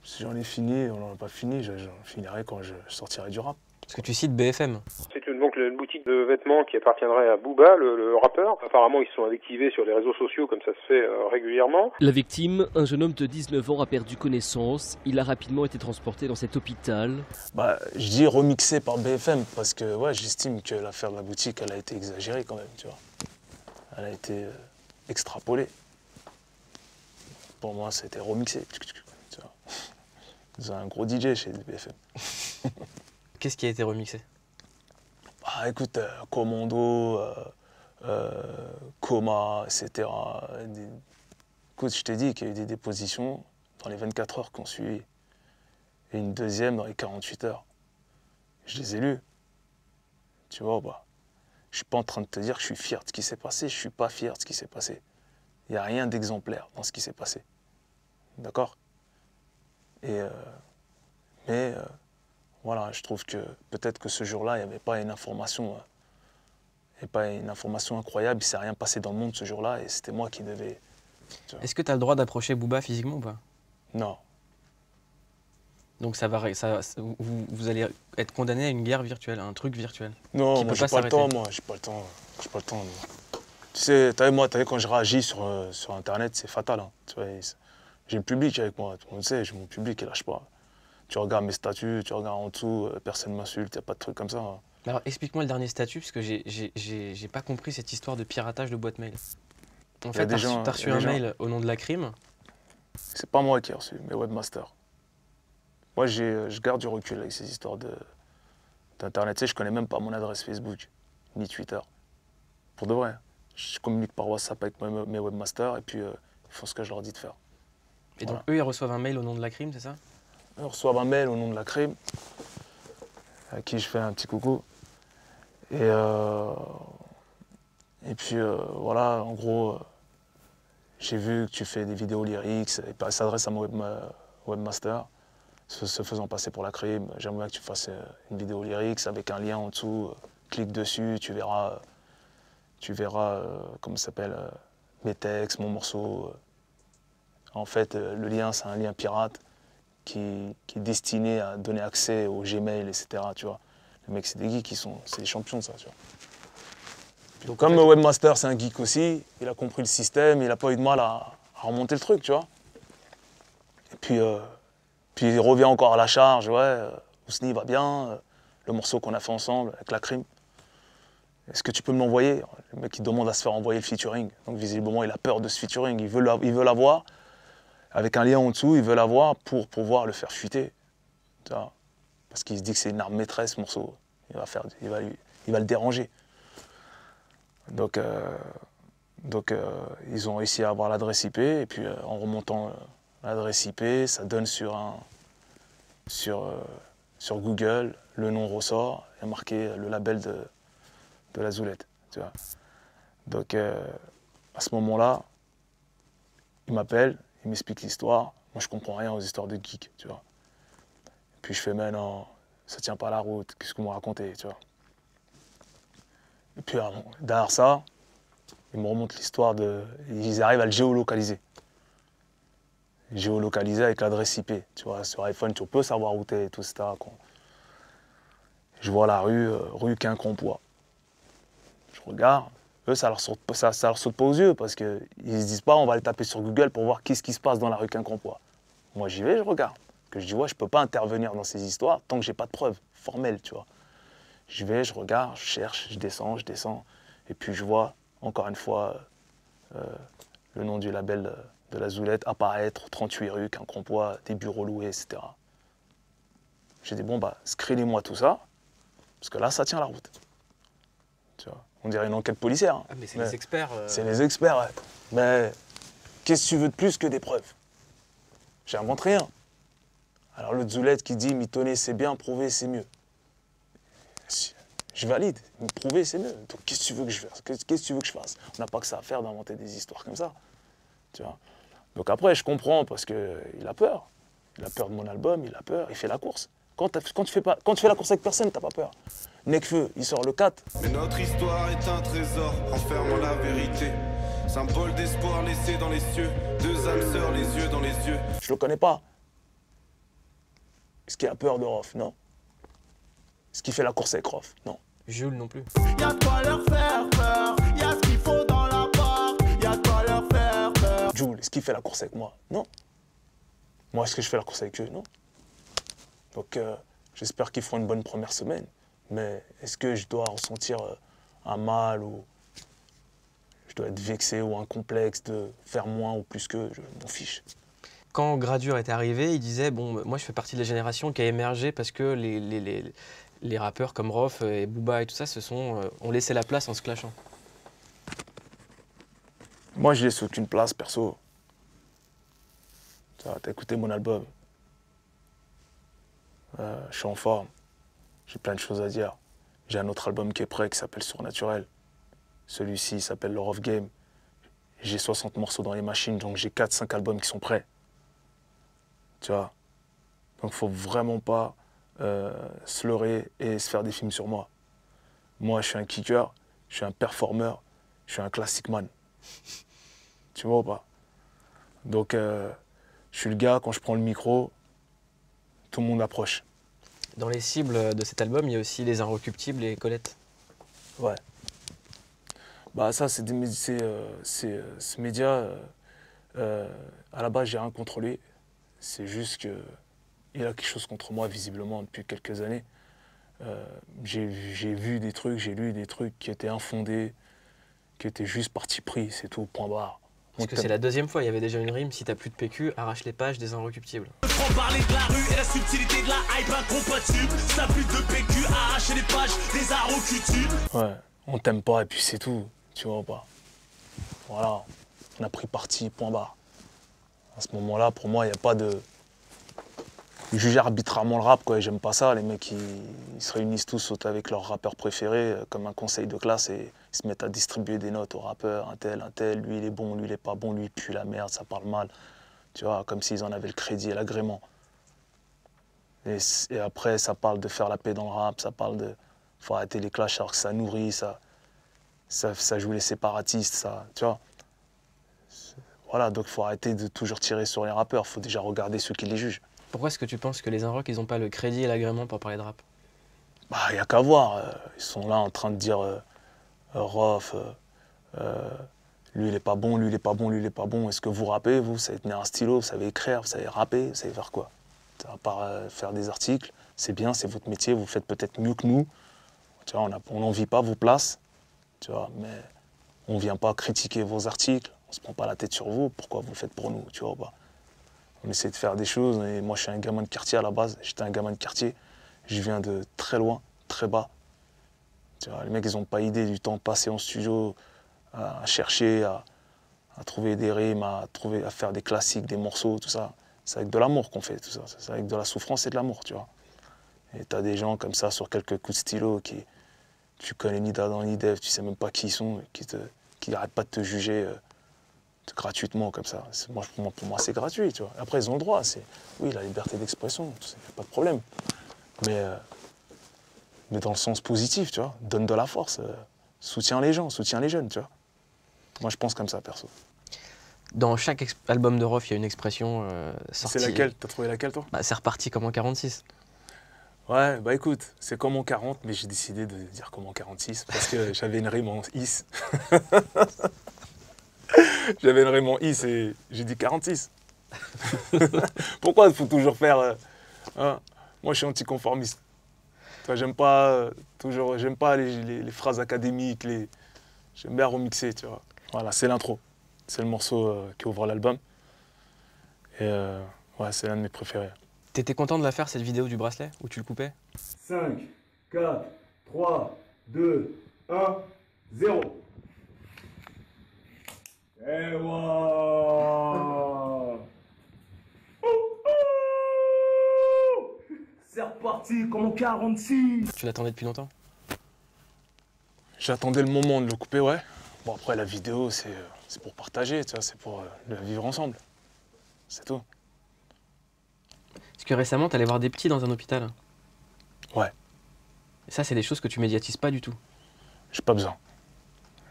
si j'en ai fini, on n'en a pas fini, j'en finirai quand je sortirai du rap. Parce que tu cites BFM. C'est donc une boutique de vêtements qui appartiendrait à Booba, le rappeur. Apparemment, ils se sont activés sur les réseaux sociaux comme ça se fait régulièrement. La victime, un jeune homme de 19 ans, a perdu connaissance. Il a rapidement été transporté dans cet hôpital. Bah, je dis remixé par BFM parce que ouais, j'estime que l'affaire de la boutique, elle a été exagérée quand même, tu vois. Elle a été extrapolée. Pour moi, c'était remixé. Tu vois. C'est un gros DJ chez BFM. Qu'est-ce qui a été remixé? Bah, écoute, Commando, Coma, etc. Écoute, je t'ai dit qu'il y a eu des dépositions dans les 24 heures qu'on suivi. Et une deuxième dans les 48 heures. Je les ai lues. Tu vois, bah, je suis pas en train de te dire que je suis fier de ce qui s'est passé. Je suis pas fier de ce qui s'est passé. Il n'y a rien d'exemplaire dans ce qui s'est passé. D'accord? Mais voilà, je trouve que peut-être que ce jour-là, il n'y avait pas une information, incroyable. Il ne s'est rien passé dans le monde ce jour-là et c'était moi qui devais... Est-ce que tu as le droit d'approcher Booba physiquement ou pas? Non. Donc vous allez être condamné à une guerre virtuelle, à un truc virtuel? Non, moi j'ai pas le temps, j'ai pas le temps. Tu sais, t'as vu, quand je réagis sur Internet, c'est fatal. Hein. Tu vois, j'ai le public avec moi, tout le monde sait, j'ai mon public, il lâche pas. Tu regardes mes statuts, tu regardes en dessous, personne ne m'insulte, il n'y a pas de trucs comme ça. Hein. Alors explique-moi le dernier statut, parce que j'ai pas compris cette histoire de piratage de boîte mail. En fait, t'as reçu un mail au nom de la crime. C'est pas moi qui ai reçu, mais webmaster. Moi, je garde du recul avec ces histoires d'Internet. Tu sais, je connais même pas mon adresse Facebook, ni Twitter. Pour de vrai. Je communique par WhatsApp avec mes webmasters et puis ils font ce que je leur dis de faire. Et donc eux, ils reçoivent un mail au nom de la crime, c'est ça? Ils reçoivent un mail au nom de la crime, à qui je fais un petit coucou. Et puis voilà, en gros, j'ai vu que tu fais des vidéos lyriques, et ça s'adresse à mon webmaster. Se faisant passer pour la crime, j'aimerais que tu fasses une vidéo lyrics avec un lien en dessous, clique dessus, tu verras comment ça s'appelle, mes textes, mon morceau. En fait, le lien, c'est un lien pirate qui est destiné à donner accès aux Gmail, etc. Tu vois. Les mecs, c'est des geeks, c'est des champions de ça. Tu vois. Donc, comme le webmaster, c'est un geek aussi, il a compris le système, il n'a pas eu de mal à remonter le truc, tu vois. Et puis il revient encore à la charge, ouais, Ousni va bien, le morceau qu'on a fait ensemble avec la crime. Est-ce que tu peux me l'envoyer? Le mec, il demande à se faire envoyer le featuring. Donc visiblement, il a peur de ce featuring, il veut l'avoir, avec un lien en dessous, il veut l'avoir pour pouvoir le faire fuiter. Tu vois. Parce qu'il se dit que c'est une arme maîtresse, ce morceau. Il va le déranger. Donc, ils ont réussi à avoir l'adresse IP, et puis en remontant l'adresse IP, ça donne sur Google, le nom ressort, il y a marqué le label de la Zoulette. Tu vois. Donc à ce moment-là, il m'appelle, il m'explique l'histoire. Moi, je comprends rien aux histoires de geek, tu vois. Et puis je fais, mais non, ça tient pas la route, qu'est-ce qu'on m'a raconté, tu vois. Et puis derrière ça, ils me remontent l'histoire ils arrivent à le géolocaliser. Géolocaliser avec l'adresse IP. Tu vois, sur iPhone, tu peux savoir où t'es et tout ça. Je vois la rue Quincampoix. Je regarde. Eux, ça leur saute pas aux yeux parce qu'ils se disent pas, on va le taper sur Google pour voir qu'est-ce qui se passe dans la rue Quincampoix. Moi, j'y vais, je regarde. Que je dis, ouais, je peux pas intervenir dans ces histoires tant que j'ai pas de preuves formelles, tu vois. J'y vais, je regarde, je cherche, je descends. Et puis je vois, encore une fois, le nom du label de la Zoulette apparaître, 38 rue, Quincampoix, des bureaux loués, etc. J'ai dit, bon, bah, screenez-moi tout ça, parce que là, ça tient la route. Tu vois, on dirait une enquête policière. Hein. Ah, mais c'est les experts. C'est les experts, ouais. Mais qu'est-ce que tu veux de plus que des preuves? J'invente rien. Alors le Zoulette qui dit, mitonner, c'est bien, prouver, c'est mieux. Je valide, me prouver, c'est mieux. Donc qu'est-ce que tu veux que je fasse? Qu'est-ce que tu veux que je fasse? On n'a pas que ça à faire d'inventer des histoires comme ça. Tu vois. Donc après, je comprends parce qu'il a peur. Il a peur de mon album, il a peur, il fait la course. Quand tu fais la course avec personne, t'as pas peur. Nekfeu, il sort le 4. Mais notre histoire est un trésor, enfermant la vérité. Symbole d'espoir laissé dans les cieux. Deux âmes sœurs, les yeux dans les yeux. Je le connais pas. Est-ce qu'il a peur de Rof? Non. Est-ce qu'il fait la course avec Rof? Non. Jules non plus. Y'a de quoi leur faire peur, y'a ce qu'il faut dans la porte, y'a de quoi leur faire peur. Jules, est-ce qu'il fait la course avec moi? Non. Moi, est-ce que je fais la course avec eux? Non. Donc, j'espère qu'ils feront une bonne première semaine. Mais est-ce que je dois ressentir un mal ou je dois être vexé ou un complexe de faire moins ou plus qu'eux? Je m'en fiche. Quand Gradure est arrivé, il disait, bon, moi je fais partie de la génération qui a émergé parce que les rappeurs comme Rof et Booba et tout ça ont laissé la place en se clashant. Moi, je laisse aucune place, perso. T'as écouté mon album. Je suis en forme. J'ai plein de choses à dire. J'ai un autre album qui est prêt, qui s'appelle Surnaturel. Celui-ci s'appelle Love of Game. J'ai 60 morceaux dans les machines, donc j'ai 4-5 albums qui sont prêts. Tu vois. Donc faut vraiment pas se leurrer et se faire des films sur moi. Moi, je suis un kicker, je suis un performeur, je suis un classic man. Tu vois ou pas? Donc, je suis le gars, quand je prends le micro, tout le monde approche. Dans les cibles de cet album, il y a aussi Les Inrecuptibles et Colette. Ouais. Bah ça, ce média, à la base, j'ai rien contre lui. C'est juste qu'il a quelque chose contre moi, visiblement, depuis quelques années. J'ai vu des trucs, j'ai lu des trucs qui étaient infondés, qui étaient juste parti pris, c'est tout, point barre. Parce que c'est la deuxième fois, il y avait déjà une rime, si t'as plus de PQ, arrache les pages des Inrecuptibles. Parler de la rue et la subtilité de la hype incompatible. Ça plus de PQ, arracher les pages des Inrecuptibles. Ouais, on t'aime pas et puis c'est tout, tu vois pas. Voilà, on a pris parti, point barre. À ce moment-là, pour moi, il n'y a pas de... Ils jugent arbitrairement le rap, quoi, et j'aime pas ça. Les mecs, ils se réunissent tous avec leurs rappeurs préférés, comme un conseil de classe, et ils se mettent à distribuer des notes aux rappeurs, un tel, lui il est bon, lui il est pas bon, lui il pue la merde, ça parle mal. Tu vois, comme s'ils en avaient le crédit et l'agrément. Et après, ça parle de faire la paix dans le rap, ça parle de... Faut arrêter les clashs alors que ça nourrit, ça joue les séparatistes, ça, tu vois. Voilà, donc il faut arrêter de toujours tirer sur les rappeurs, il faut déjà regarder ceux qui les jugent. Pourquoi est-ce que tu penses que les Inrocks, ils n'ont pas le crédit et l'agrément pour parler de rap? Bah, il n'y a qu'à voir, ils sont là en train de dire Rof, lui il est pas bon, lui il est pas bon, lui il est pas bon. Est-ce que vous rappez, vous savez tenir un stylo, vous savez écrire, vous savez rapper, vous savez faire quoi? À part faire des articles, c'est bien, c'est votre métier, vous faites peut-être mieux que nous. Tu vois, on n'envie pas vos places, tu vois, mais on ne vient pas critiquer vos articles, on ne se prend pas la tête sur vous, pourquoi vous le faites pour nous, tu vois pas. On essaie de faire des choses, et moi je suis un gamin de quartier à la base, j'étais un gamin de quartier, je viens de très loin, très bas. Tu vois, les mecs ils n'ont pas idée du temps passé en studio à chercher, à trouver des rimes, à faire des classiques, des morceaux, tout ça. C'est avec de l'amour qu'on fait tout ça, c'est avec de la souffrance et de l'amour, tu vois. Et t'as des gens comme ça sur quelques coups de stylo qui, tu connais ni d'Adam ni d'Ève, tu sais même pas qui ils sont, qui n'arrêtent pas de te juger gratuitement comme ça. Pour moi c'est gratuit, tu vois. Après ils ont le droit, oui la liberté d'expression, pas de problème. Mais dans le sens positif, tu vois, donne de la force, soutiens les gens, soutiens les jeunes, tu vois. Moi je pense comme ça perso. Dans chaque album de Rof, il y a une expression sortie. C'est laquelle? T'as trouvé laquelle toi? Bah, c'est reparti comme en 46. Ouais, bah écoute, c'est comme en 40, mais j'ai décidé de dire comme en 46 parce que j'avais une rime en is. J'avais une rime en is et j'ai dit 46. Pourquoi il faut toujours faire... hein? Moi, je suis anticonformiste. J'aime pas les phrases académiques, j'aime bien remixer, tu vois. Voilà, c'est l'intro. C'est le morceau qui ouvre l'album. Et ouais, c'est l'un de mes préférés. T'étais content de la faire, cette vidéo du bracelet, où tu le coupais? 5, 4, 3, 2, 1, 0. Et voilà. C'est reparti comme en 46. Tu l'attendais depuis longtemps? J'attendais le moment de le couper, ouais. Bon, après, la vidéo, c'est pour partager, tu vois, c'est pour le vivre ensemble. C'est tout. Parce que récemment, t'allais voir des petits dans un hôpital. Ouais. Et ça, c'est des choses que tu médiatises pas du tout. J'ai pas besoin.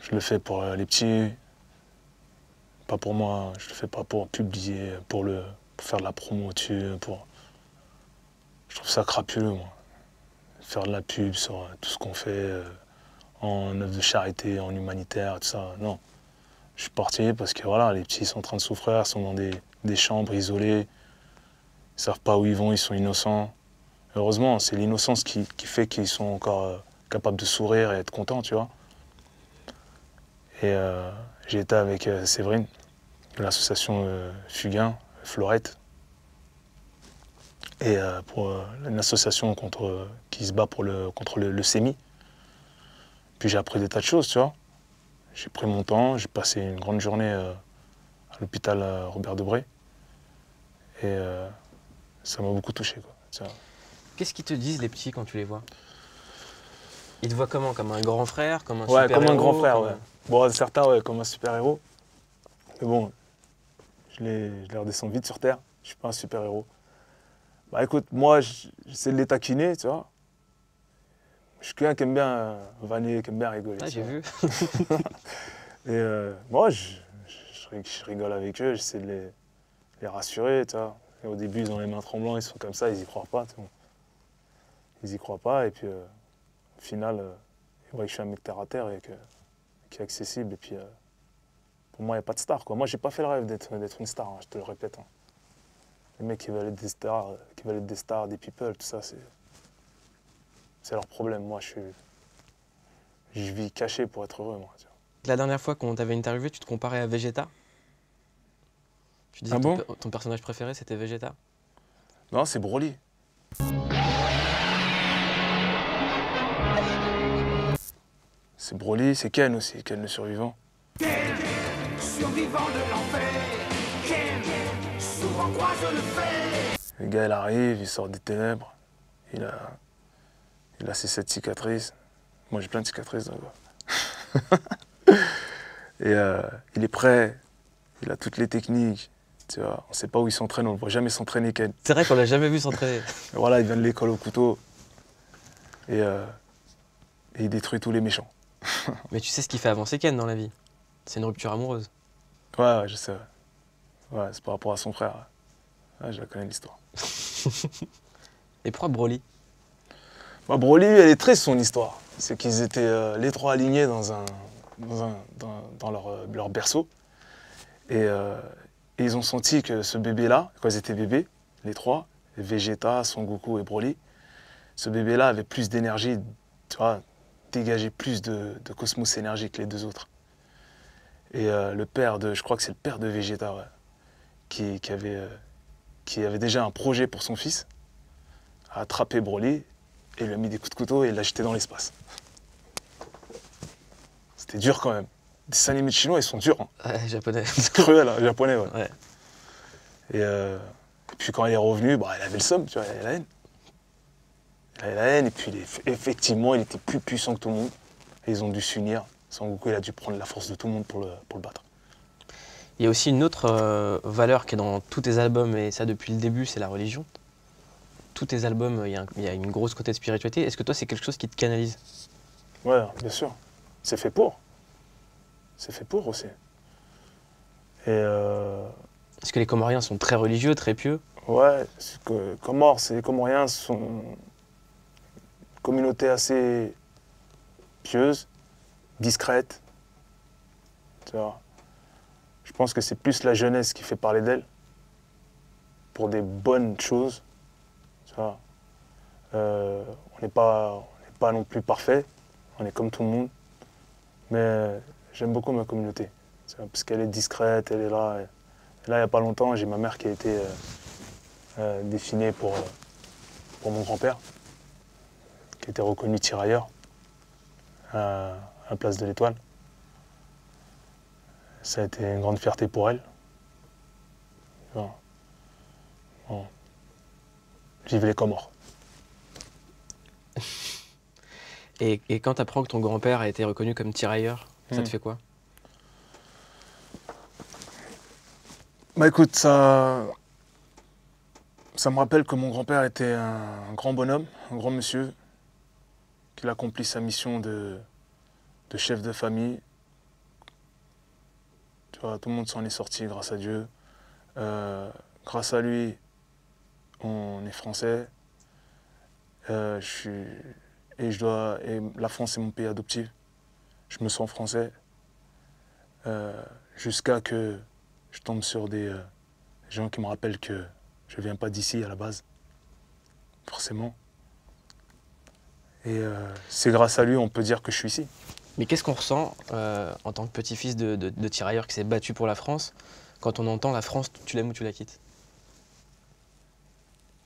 Je le fais pour les petits, pas pour moi. Je le fais pas pour publier, pour faire de la promo dessus, Je trouve ça crapuleux, moi. Faire de la pub sur tout ce qu'on fait en œuvre de charité, en humanitaire, tout ça, non. Je suis parti parce que voilà, les petits sont en train de souffrir, sont dans des chambres isolées, ils savent pas où ils vont, ils sont innocents. Heureusement, c'est l'innocence qui fait qu'ils sont encore capables de sourire et être contents, tu vois. Et j'ai été avec Séverine, de l'association Fugain, Florette, et pour une association qui se bat contre le leucémie. Puis j'ai appris des tas de choses, tu vois. J'ai pris mon temps, j'ai passé une grande journée à l'hôpital Robert Debré. Et ça m'a beaucoup touché, quoi. Qu'est-ce qu'ils te disent, les petits, quand tu les vois? Ils te voient comment? Comme un grand frère? Comme un ouais, super-héros? comme un grand frère, ouais. Bon, certains, ouais, comme un super-héros. Mais bon, je les redescends vite sur terre. Je suis pas un super-héros. Bah écoute, moi, j'essaie de les taquiner, tu vois. Je suis quelqu'un qui aime bien vanner, qui aime bien rigoler. Ah, j'ai vu. Et moi, je rigole avec eux, j'essaie de les rassurer, tu vois. Et au début, ils ont les mains tremblantes, ils sont comme ça, ils y croient pas, tu vois. Ils y croient pas, et puis au final, ils voient que je suis un mec terre à terre et qui est accessible. Et puis, pour moi, il n'y a pas de star, quoi. Moi, j'ai pas fait le rêve d'être une star, hein, je te le répète. Hein. Les mecs qui veulent être des stars, des people, tout ça, c'est leur problème. Moi, je vis caché pour être heureux, moi. Tu vois. La dernière fois qu'on t'avait interviewé, tu te comparais à Vegeta. Tu disais que ton personnage préféré, c'était Vegeta. Non, c'est Broly. C'est Broly, c'est Ken aussi, Ken le survivant. Ken, survivant de l'enfer. Ken, souvent croise le fer. Le gars, il arrive, il sort des ténèbres. Il a ses 7 cicatrices. Moi, j'ai plein de cicatrices, donc. Et il est prêt. Il a toutes les techniques. Tu vois, on ne sait pas où il s'entraîne, on ne le voit jamais s'entraîner, Ken. C'est vrai qu'on l'a jamais vu s'entraîner. Voilà, il vient de l'école au couteau. Et il détruit tous les méchants. Mais tu sais ce qui fait avancer Ken dans la vie? C'est une rupture amoureuse. Ouais, je sais. Ouais, c'est par rapport à son frère. Ouais, je la connais l'histoire. Et pourquoi Broly? Bah, Broly, elle est triste son histoire. C'est qu'ils étaient les trois alignés dans leur berceau. Et ils ont senti que ce bébé-là, quand ils étaient bébés, les trois, Vegeta, Son Goku et Broly, ce bébé-là avait plus d'énergie, tu vois, dégageait plus de cosmos énergie que les deux autres. Et le père je crois que c'est le père de Vegeta, ouais, qui avait déjà un projet pour son fils, a attrapé Broly et lui a mis des coups de couteau et l'a jeté dans l'espace. C'était dur quand même. Les dessins animés chinois, ils sont durs. Hein. Ouais, japonais. C'est cruel, hein, japonais, ouais. Ouais. Et puis quand il est revenu, bah, il avait le seum, tu vois, il avait la haine. Il avait la haine, et puis effectivement, il était plus puissant que tout le monde. Et ils ont dû s'unir. Son Goku, il a dû prendre la force de tout le monde pour le battre. Il y a aussi une autre valeur qui est dans tous tes albums, et ça depuis le début, c'est la religion. Tous tes albums, il y a une grosse côté de spiritualité. Est-ce que toi, c'est quelque chose qui te canalise? Ouais, bien sûr. C'est fait pour. C'est fait pour aussi. Et Est-ce que les Comoriens sont très religieux, très pieux? ouais, les Comoriens sont une communauté assez pieuse, discrète. Tu vois. Je pense que c'est plus la jeunesse qui fait parler d'elle pour des bonnes choses. Tu vois. On n'est pas non plus parfait, on est comme tout le monde. Mais j'aime beaucoup ma communauté, tu vois, parce qu'elle est discrète, elle est là. Et là, il n'y a pas longtemps, j'ai ma mère qui a été définée pour mon grand-père, qui a été reconnu tirailleur à la place de l'Étoile. Ça a été une grande fierté pour elle. Bon. Vive les Comores. Et quand tu apprends que ton grand-père a été reconnu comme tirailleur, ça te fait quoi? Bah écoute, ça me rappelle que mon grand-père était un grand bonhomme, un grand monsieur, qu'il a accompli sa mission de chef de famille. Tu vois, tout le monde s'en est sorti grâce à Dieu. Grâce à lui, on est français. Et la France est mon pays adoptif. Je me sens français. Jusqu'à que je tombe sur des gens qui me rappellent que je ne viens pas d'ici à la base, forcément. Et c'est grâce à lui on peut dire que je suis ici. Mais qu'est-ce qu'on ressent en tant que petit-fils de tirailleur qui s'est battu pour la France, quand on entend la France, tu l'aimes ou tu la quittes?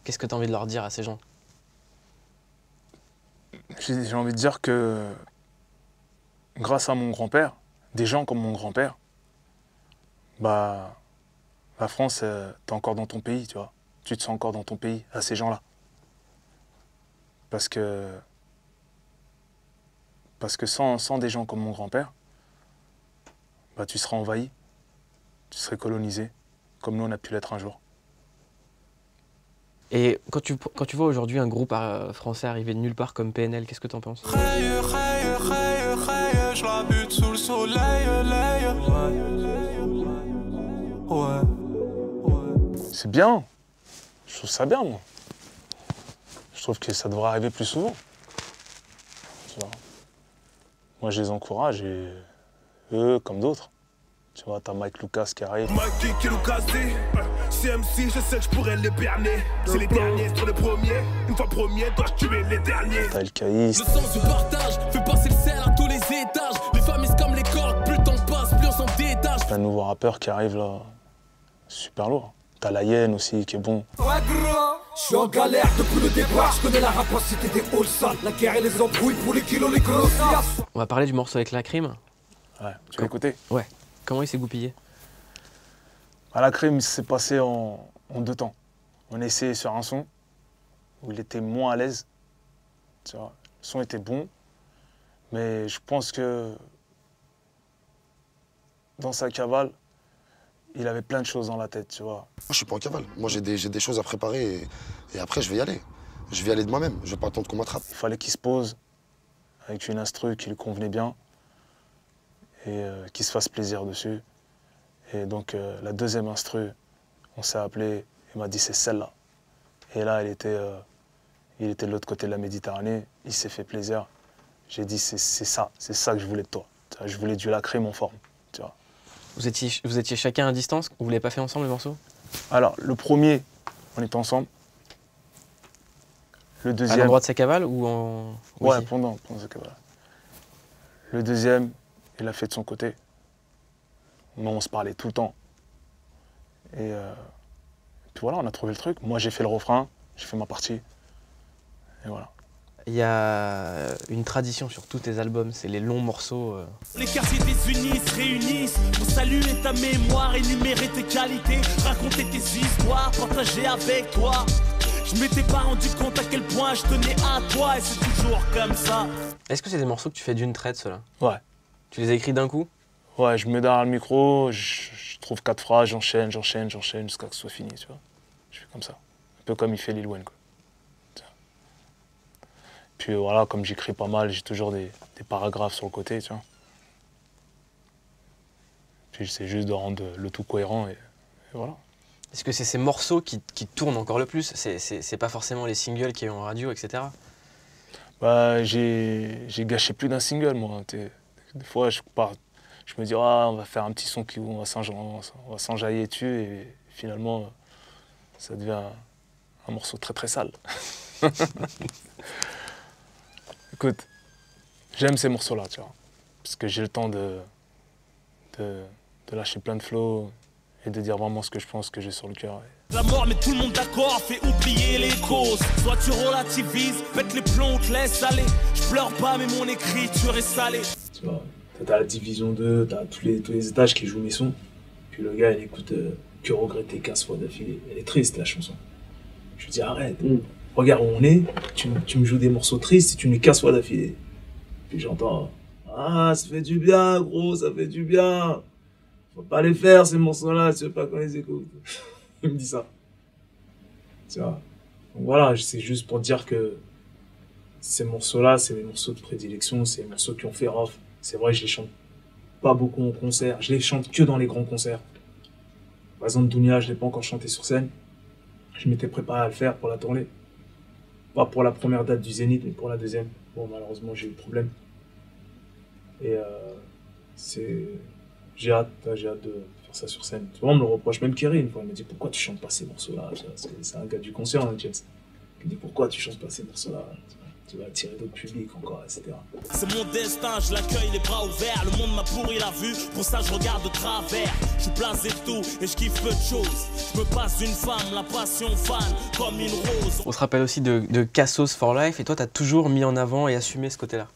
Qu'est-ce que tu as envie de leur dire à ces gens? J'ai envie de dire que grâce à mon grand-père, des gens comme mon grand-père, bah, la France, t'es encore dans ton pays, tu vois. Tu te sens encore dans ton pays, à ces gens-là. Parce que sans des gens comme mon grand-père, bah, tu seras envahi, tu serais colonisé, comme nous on a pu l'être un jour. Et quand tu vois aujourd'hui un groupe français arriver de nulle part comme PNL, qu'est-ce que t'en penses? Je la bute sous le soleil, ouais. C'est bien. Je trouve ça bien, moi. Je trouve que ça devrait arriver plus souvent. Tu vois. Moi, je les encourage et eux, comme d'autres. Tu vois, t'as Mike Lucas qui arrive. Mike qui Lucas dit, CMC, je sais que je pourrais les berner. C'est les derniers sur le premier. Une fois premier, dois-je tuer les derniers. T'as El Caïs. Le sens du partage fait passer le sel à tous les étages. Les familles comme les cordes, plus le temps passe, plus on s'en détache. T'as un nouveau rappeur qui arrive là, super lourd. T'as La Hyène aussi qui est bon. Ouais gros, je suis en galère depuis le départ. Je connais la rapacité des halls sales. La guerre et les embrouilles pour les kilos, les grosses. On va parler du morceau avec La Crime. Ouais, tu vas écouter? Ouais. Comment il s'est goupillé? La Crime, il s'est passé en 2 temps. On a essayé sur un son où il était moins à l'aise. Tu vois, le son était bon, mais je pense que dans sa cavale, il avait plein de choses dans la tête, tu vois. Moi, je suis pas en cavale. Moi, j'ai des choses à préparer et après, je vais y aller. Je vais y aller de moi-même. Je vais pas attendre qu'on m'attrape. Il fallait qu'il se pose avec une instru qui lui convenait bien et qu'il se fasse plaisir dessus. Et donc la deuxième instru, on s'est appelé, il m'a dit c'est celle-là. Et là, il était de l'autre côté de la Méditerranée, il s'est fait plaisir. J'ai dit c'est ça que je voulais de toi. Je voulais du Lacré, mon forme. Tu vois. Vous étiez chacun à distance? Vous ne l'avez pas fait ensemble, le morceau? Alors, le premier, on était ensemble. Le deuxième... À l'endroit de sa cavale ou en... Ouais, aussi pendant sa cavale. Le deuxième, il a fait de son côté. Mais on se parlait tout le temps. Et puis voilà, on a trouvé le truc. Moi, j'ai fait le refrain, j'ai fait ma partie. Et voilà. Il y a une tradition sur tous tes albums, c'est les longs morceaux. Les quartiers désunis se réunissent pour saluer ta mémoire, énumérer tes qualités, raconter tes histoires, partager avec toi. Je m'étais pas rendu compte à quel point je tenais à toi et c'est toujours comme ça. Est-ce que c'est des morceaux que tu fais d'une traite, ceux-là? Ouais. Tu les as écrits d'un coup? Ouais, je me mets derrière le micro, je trouve 4 phrases, j'enchaîne jusqu'à que ce soit fini, tu vois. Je fais comme ça. Un peu comme il fait Lil Wayne, quoi. Puis voilà, comme j'écris pas mal, j'ai toujours des paragraphes sur le côté, tu vois. Puis j'essaie juste de rendre le tout cohérent et voilà. Est-ce que c'est ces morceaux qui tournent encore le plus? C'est pas forcément les singles qu'il y a eu en radio, etc. Bah, j'ai gâché plus d'un single, moi. Des fois, je me dis, ah, on va faire un petit son qui on va s'enjailler dessus, et finalement, ça devient un morceau très très sale. Écoute, j'aime ces morceaux-là, tu vois, parce que j'ai le temps de lâcher plein de flows et de dire vraiment ce que je pense, ce que j'ai sur le cœur. La mort met tout le monde d'accord, fait oublier les causes. Soit tu relativises, pète les plombs, te laisse aller. Je pleure pas, mais mon écriture est salée. Tu vois, t'as la division 2, t'as tous les étages qui jouent mes sons. Puis le gars, il écoute Que regretter 15 fois d'affilée. Elle est triste, la chanson. Je lui dis, arrête. Regarde où on est, tu me joues des morceaux tristes et tu me les 15 fois d'affilée. Puis j'entends, ah, ça fait du bien, gros, ça fait du bien. Faut pas les faire, ces morceaux-là, tu veux pas qu'on les écoute. Il me dit ça. Tu vois. Donc voilà, c'est juste pour dire que ces morceaux-là, c'est mes morceaux de prédilection, c'est les morceaux qui ont fait Rof. C'est vrai, je les chante pas beaucoup en concert, je les chante que dans les grands concerts. Par exemple, Dounia, je l'ai pas encore chanté sur scène. Je m'étais préparé à le faire pour la tournée. Pas pour la première date du Zénith, mais pour la deuxième. Bon, malheureusement, j'ai eu le problème. Et j'ai hâte de faire ça sur scène. Tu vois, on me le reproche, même Kerry, une fois, il me dit pourquoi tu chantes pas ces morceaux-là? Parce que c'est un gars du concert, hein, James. Il me dit pourquoi tu chantes pas ces morceaux-là? Tu vas attirer d'autres publics encore, etc. C'est mon destin, je l'accueille les bras ouverts. Le monde m'a pourri la vue, pour ça je regarde de travers. Je suis blasé de tout et je kiffe peu de choses. Je me passe d'une femme, la passion fan, comme une rose. On se rappelle aussi de Cassos for Life, et toi, tu as toujours mis en avant et assumé ce côté-là.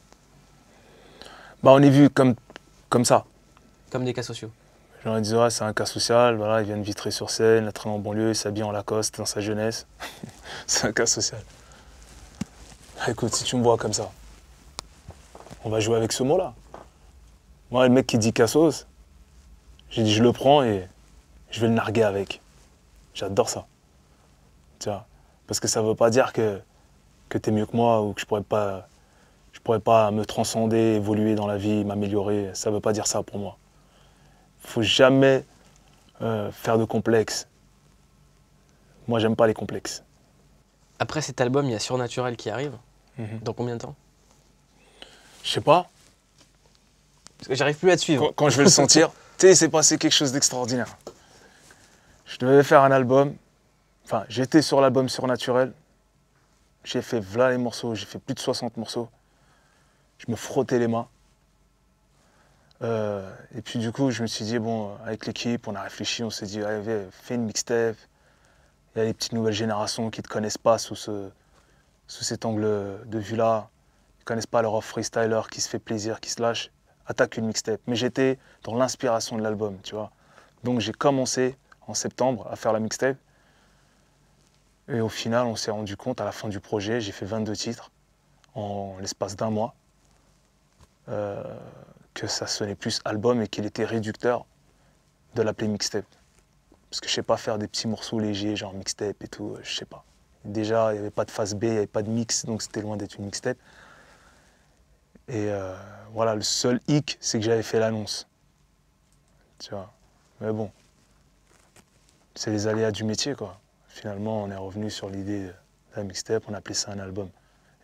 Bah, on est vu comme ça. Comme des cas sociaux. J'aurais dit, ouais, c'est un cas social, voilà, il vient de Vitry-sur-Seine, il a traîné en banlieue, il s'habille en Lacoste dans sa jeunesse. C'est un cas social. Écoute, si tu me vois comme ça, on va jouer avec ce mot-là. Moi, le mec qui dit Cassos, j'ai dit je le prends et je vais le narguer avec. J'adore ça. Tu vois, parce que ça veut pas dire que t'es mieux que moi ou que je pourrais pas me transcender, évoluer dans la vie, m'améliorer. Ça veut pas dire ça pour moi. Faut jamais faire de complexes. Moi, j'aime pas les complexes. Après cet album, il y a Surnaturel qui arrive. Dans combien de temps? Je sais pas. Parce que j'arrive plus à te suivre. Quand je vais le sentir, tu sais, il s'est passé quelque chose d'extraordinaire. Je devais faire un album. Enfin, j'étais sur l'album Surnaturel. J'ai fait voilà les morceaux, j'ai fait plus de 60 morceaux. Je me frottais les mains. Et puis du coup, je me suis dit, bon, avec l'équipe, on a réfléchi, on s'est dit, allez, fais une mixtape. Il y a les petites nouvelles générations qui ne te connaissent pas sous cet angle de vue-là. Ils ne connaissent pas le rough freestyler qui se fait plaisir, qui se lâche. Attaque une mixtape. Mais j'étais dans l'inspiration de l'album, tu vois. Donc j'ai commencé en septembre à faire la mixtape. Et au final, on s'est rendu compte, à la fin du projet, j'ai fait 22 titres en l'espace d'un mois, que ça sonnait plus album et qu'il était réducteur de l'appeler mixtape. Parce que je sais pas faire des petits morceaux légers, genre mixtape et tout, je sais pas. Déjà, il n'y avait pas de phase B, il n'y avait pas de mix, donc c'était loin d'être une mixtape. Et voilà, le seul hic, c'est que j'avais fait l'annonce. Tu vois. Mais bon, c'est les aléas du métier, quoi. Finalement, on est revenu sur l'idée d'un mixtape, on a appelé ça un album.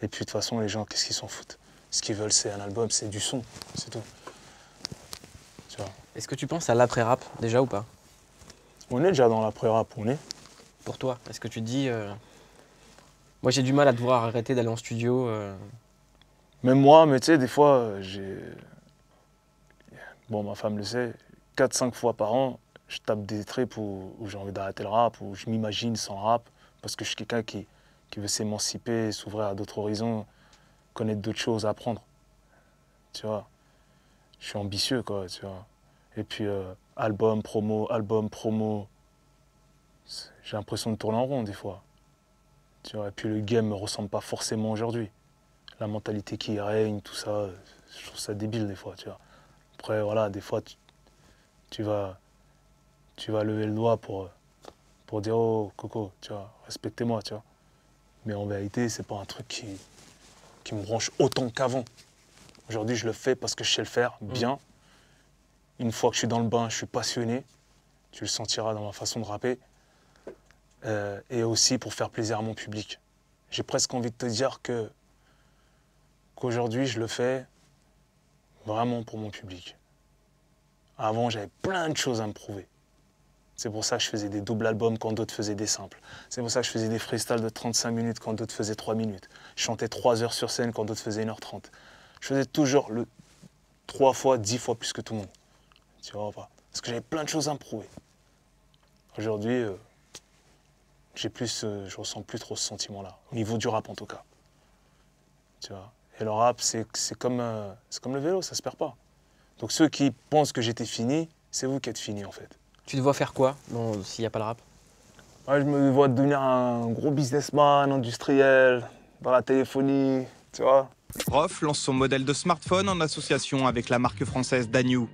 Et puis de toute façon, les gens, qu'est-ce qu'ils s'en foutent? Ce qu'ils veulent, c'est un album, c'est du son, c'est tout. Tu vois. Est-ce que tu penses à l'après-rap déjà ou pas? On est déjà dans l'après-rap, on est. Pour toi, est-ce que tu te dis... Moi, j'ai du mal à te voir arrêter d'aller en studio. Même moi, mais tu sais, des fois, j'ai... Bon, ma femme le sait, 4-5 fois par an, je tape des trips où j'ai envie d'arrêter le rap, où je m'imagine sans le rap, parce que je suis quelqu'un qui veut s'émanciper, s'ouvrir à d'autres horizons, connaître d'autres choses, apprendre. Tu vois, je suis ambitieux, quoi, tu vois. Et puis, album, promo, j'ai l'impression de tourner en rond, des fois. Tu vois, et puis le game ne me ressemble pas forcément aujourd'hui. La mentalité qui règne, tout ça, je trouve ça débile, des fois, tu vois. Après, voilà, des fois, tu vas lever le doigt pour dire « Oh, Coco, tu vois, respectez-moi, tu vois. » Mais en vérité, c'est pas un truc qui me branche autant qu'avant. Aujourd'hui, je le fais parce que je sais le faire bien. Une fois que je suis dans le bain, je suis passionné. Tu le sentiras dans ma façon de rapper. Et aussi pour faire plaisir à mon public. J'ai presque envie de te dire qu'aujourd'hui, je le fais vraiment pour mon public. Avant, j'avais plein de choses à me prouver. C'est pour ça que je faisais des doubles albums quand d'autres faisaient des simples. C'est pour ça que je faisais des freestyles de 35 minutes quand d'autres faisaient 3 minutes. Je chantais 3 heures sur scène quand d'autres faisaient 1h30. Je faisais toujours 3 fois, 10 fois plus que tout le monde. Tu vois pas? Parce que j'avais plein de choses à me prouver. Aujourd'hui, je ressens plus trop ce sentiment-là. Au niveau du rap, en tout cas. Tu vois? Et le rap, c'est comme le vélo, ça se perd pas. Donc ceux qui pensent que j'étais fini, c'est vous qui êtes fini, en fait. Tu te vois faire quoi s'il n'y a pas le rap? Ouais, je me vois devenir un gros businessman, industriel, dans la téléphonie, tu vois. Rof lance son modèle de smartphone en association avec la marque française Danyu.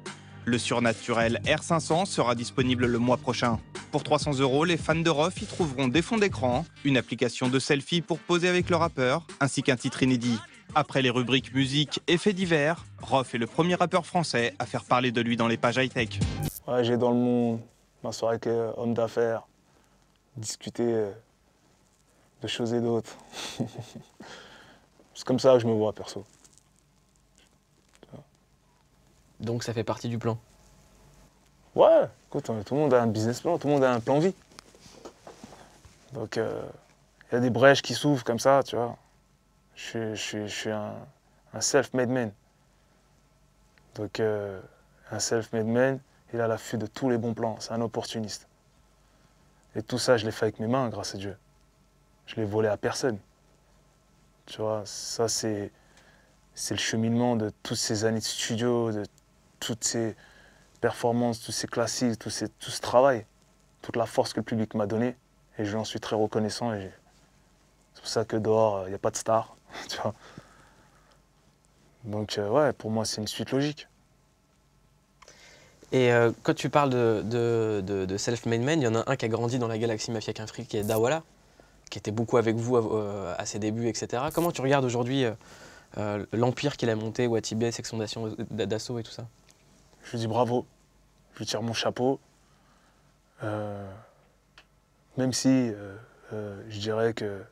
Le surnaturel R500 sera disponible le mois prochain. Pour 300 €, les fans de Rof y trouveront des fonds d'écran, une application de selfie pour poser avec le rappeur, ainsi qu'un titre inédit. Après les rubriques musique et faits divers, Rof est le premier rappeur français à faire parler de lui dans les pages high-tech. Ouais, j'ai dans le monde, m'asseoir avec homme d'affaires, discuter de choses et d'autres. C'est comme ça que je me vois, perso. Donc ça fait partie du plan? Ouais, écoute, tout le monde a un business plan, tout le monde a un plan vie. Donc, il y a des brèches qui s'ouvrent comme ça, tu vois. Je suis un self-made man. Donc, un self-made man, il est à l'affût de tous les bons plans. C'est un opportuniste. Et tout ça, je l'ai fait avec mes mains, grâce à Dieu. Je l'ai volé à personne. Tu vois, ça, c'est le cheminement de toutes ces années de studio, de toutes ces performances, tous ces classiques, tout ce travail, toute la force que le public m'a donnée. Et je lui en suis très reconnaissant. Et c'est pour ça que dehors, il n'y a pas de star. Tu vois. Donc, ouais, pour moi, c'est une suite logique. Et quand tu parles de self-made man, il y en a un qui a grandi dans la galaxie Mafia qu'un fric, qui est Dawala, qui était beaucoup avec vous à ses débuts, etc. Comment tu regardes aujourd'hui l'empire qu'il a monté, Watibé, section d'assaut et tout ça? Je lui dis bravo, je lui tire mon chapeau. Même si je dirais que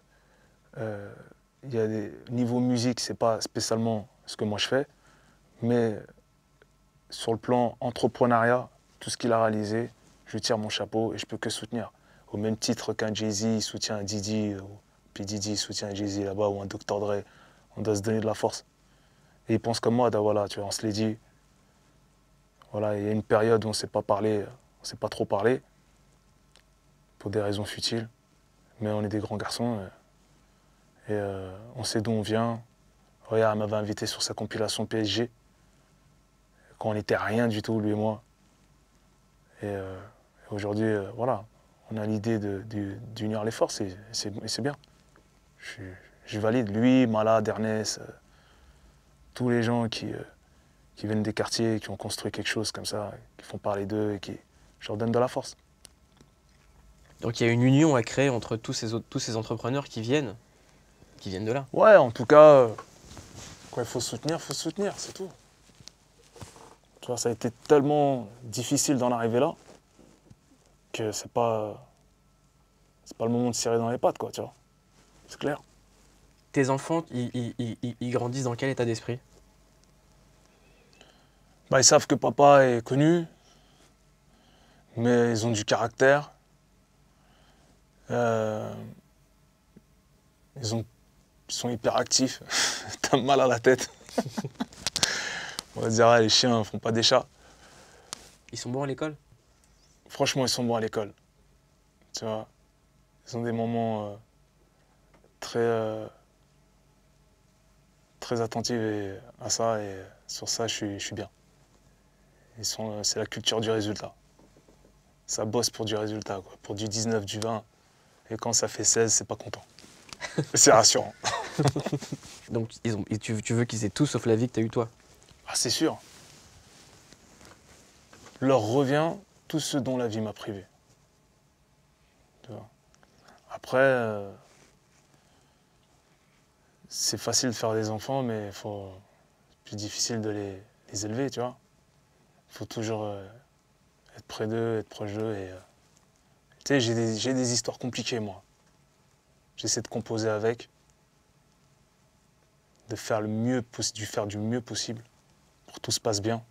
il y a niveau musique, c'est pas spécialement ce que moi je fais, mais sur le plan entrepreneuriat, tout ce qu'il a réalisé, je lui tire mon chapeau et je peux que soutenir. Au même titre qu'un Jay-Z soutient un Didi, puis Didi soutient un Jay-Z là-bas, ou un Dr. Dre, on doit se donner de la force. Et il pense comme moi, voilà, tu vois, on se l'est dit. Voilà, il y a une période où on ne s'est pas parlé, on s'est pas trop parlé, pour des raisons futiles, mais on est des grands garçons. Et on sait d'où on vient. Regarde, elle m'avait invité sur sa compilation PSG, quand on n'était rien du tout, lui et moi. Et aujourd'hui, voilà, on a l'idée d'unir les forces et c'est bien. Je valide, lui, Malade, Ernest, tous les gens qui viennent des quartiers, qui ont construit quelque chose comme ça, qui font parler d'eux et je leur donne de la force. Donc il y a une union à créer entre tous ces entrepreneurs qui viennent de là. Ouais, en tout cas, quand il faut soutenir, c'est tout. Tu vois, ça a été tellement difficile d'en arriver là. que c'est pas le moment de serrer dans les pattes, quoi, tu vois. C'est clair. Tes enfants, ils grandissent dans quel état d'esprit? Bah, ils savent que papa est connu, mais ils ont du caractère. Ils sont hyper actifs. T'as mal à la tête. On va dire, ah, les chiens font pas des chats. Ils sont bons à l'école? Franchement, ils sont bons à l'école. Tu vois, ils ont des moments très attentifs à ça, et sur ça, je suis bien. C'est la culture du résultat. Ça bosse pour du résultat, quoi. Pour du 19, du 20. Et quand ça fait 16, c'est pas content. C'est rassurant. Donc tu veux qu'ils aient tout sauf la vie que tu as eue toi? Ah, c'est sûr. Leur revient tout ce dont la vie m'a privé. Tu vois. Après, c'est facile de faire des enfants, mais c'est plus difficile de les élever, tu vois. Il faut toujours être près d'eux, être proche d'eux. Tu sais, j'ai des histoires compliquées, moi. J'essaie de composer avec, de faire du mieux possible pour que tout se passe bien.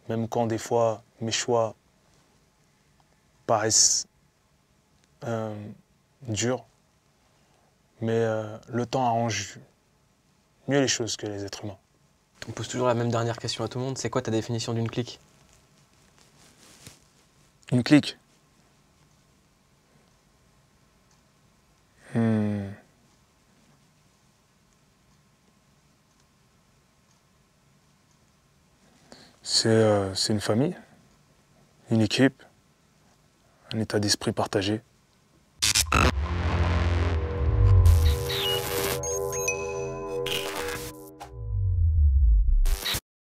Même quand des fois mes choix paraissent durs, mais le temps arrange mieux les choses que les êtres humains. On pose toujours la même dernière question à tout le monde. C'est quoi ta définition d'une clique? Une clique? C'est une famille, une équipe, un état d'esprit partagé.